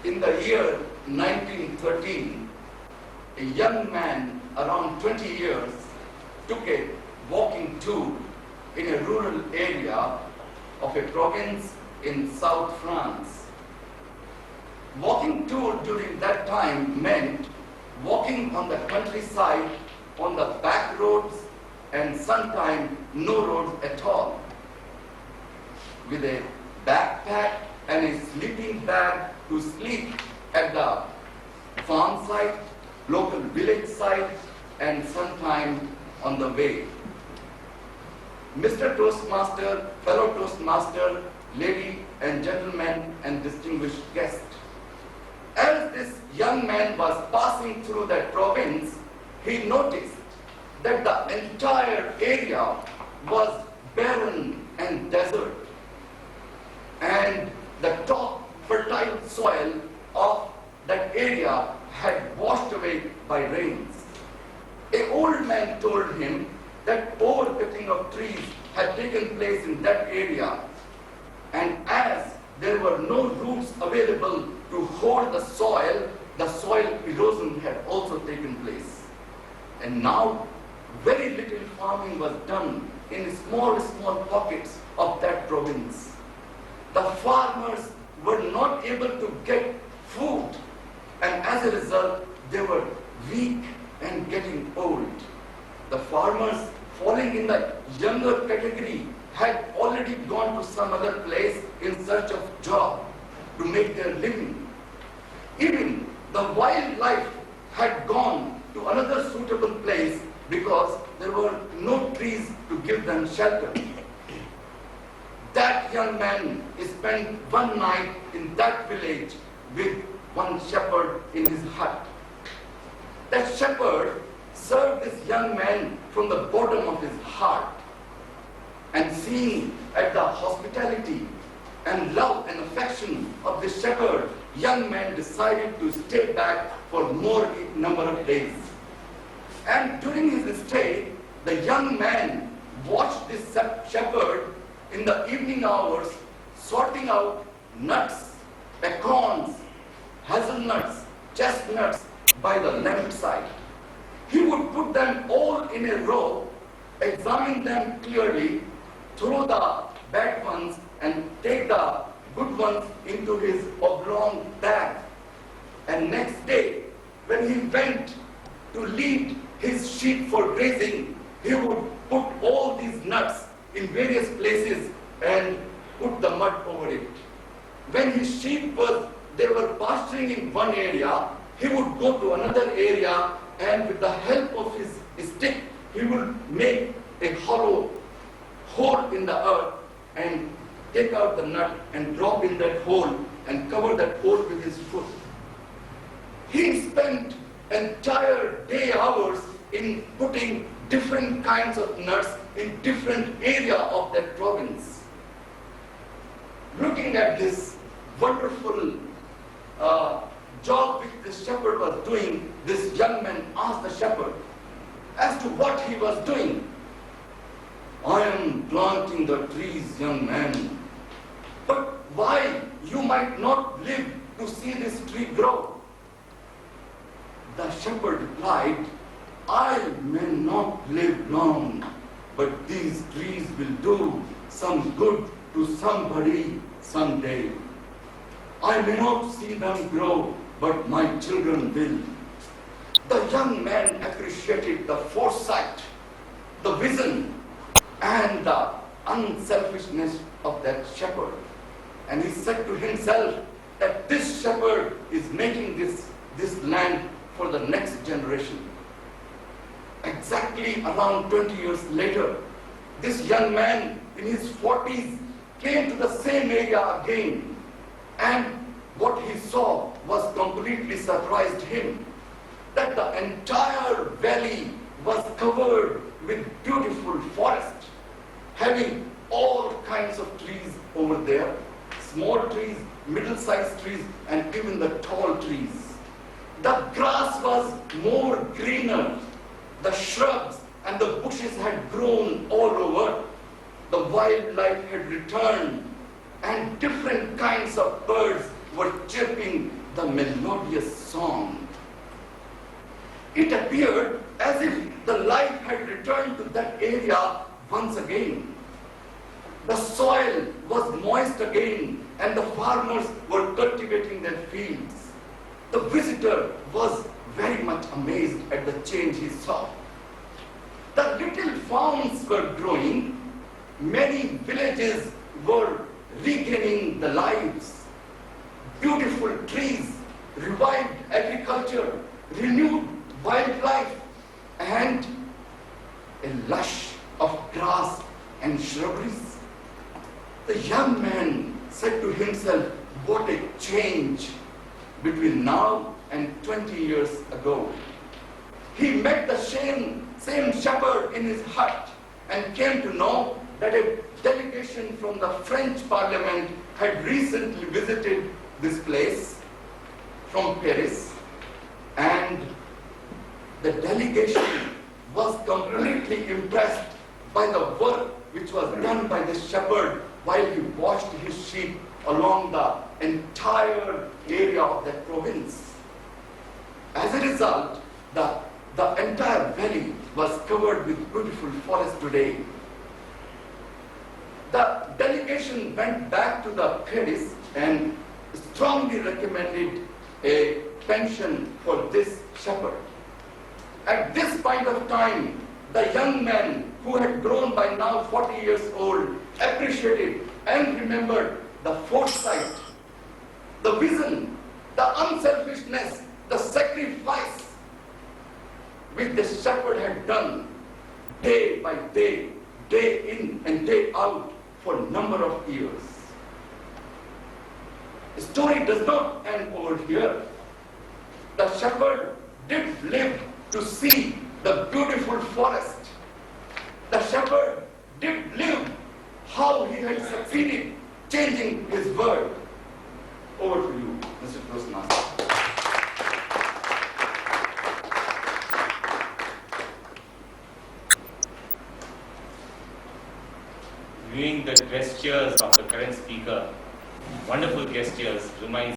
in the year 1913, a young man around 20 years took a walking tour in a rural area of a province in South France. Walking tour during that time meant walking on the countryside, on the back roads, and sometimes no roads at all, with a backpack and a sleeping bag to sleep at the farm site, local village site, and sometimes on the way. Mr. Toastmaster, fellow Toastmaster, lady and gentlemen, and distinguished guest, as this young man was passing through that province, he noticed that the entire area was barren and desert, and the top fertile soil of that area had washed away by rains. An old man told him that overcutting of trees had taken place in that area, and as there were no roots available to hold the soil erosion had also taken place. And now very little farming was done in small pockets of that province. The farmers were not able to get food, and as a result, they were weak and getting old. The farmers falling in the younger category had already gone to some other place in search of job to make their living. Even the wildlife had gone to another suitable place because there were no trees to give them shelter. That young man spent one night in that village with one shepherd in his hut. That shepherd served this young man from the bottom of his heart, and seeing at the hospitality and love and affection of the shepherd, young man decided to stay back for more number of days. And during his stay, the young man watched this shepherd in the evening hours sorting out nuts, acorns, hazelnuts, chestnuts by the lampside. He would put them all in a row, examine them clearly, throw the bad ones and take the good ones into his oblong bag. And next day, when he went to lead his sheep for grazing, he would put all these nuts in various places and put the mud over it. When his sheep they were pasturing in one area, he would go to another area, and with the help of his stick, he would make a hollow hole in the earth and take out the nut and drop in that hole and cover that hole with his foot. He spent entire day hours in putting different kinds of nuts in different area of that province. Looking at this wonderful job which the shepherd was doing, this young man asked the shepherd as to what he was doing. "I am planting the trees, young man. But why? You might not live to see this tree grow." The shepherd replied, "I may not live long, but these trees will do some good to somebody someday. I may not see them grow, but my children will." The young man appreciated the foresight, the vision, and the unselfishness of that shepherd. And he said to himself that this shepherd is making this land for the next generation. Exactly around 20 years later, this young man in his 40s came to the same area again, and what he saw was completely surprised him, that the entire valley was covered with beautiful forest, having all kinds of trees over there, small trees, middle-sized trees, and even the tall trees. The grass was more greener, the shrubs and the bushes had grown all over, the wildlife had returned, and different kinds of birds were chirping the melodious song. It appeared as if the life had returned to that area once again. The soil was moist again and the farmers were cultivating their fields. The visitor was very much amazed at the change he saw. The little farms were growing. Many villages were regaining the lives. Beautiful trees, revived agriculture, renewed wildlife, and a lush of grass and shrubberies. The young man said to himself, what a change between now and 20 years ago. He met the same shepherd in his hut and came to know that a delegation from the French Parliament had recently visited this place from Paris, and the delegation was completely impressed by the work which was done by the shepherd while he washed his sheep along the entire area of that province. As a result, the entire valley was covered with beautiful forest today. The delegation went back to the Paris and strongly recommended a pension for this shepherd. At this point of time, the young man who had grown by now 40 years old appreciated and remembered the foresight, the vision, the unselfishness, the sacrifice which the shepherd had done day by day, day in and day out for a number of years. The story does not end over here. The shepherd did live to see the beautiful forest. The shepherd did live how he had succeeded changing his world. Over to you, Mr. Krishna. Viewing the gestures of the current speaker, wonderful gestures, reminds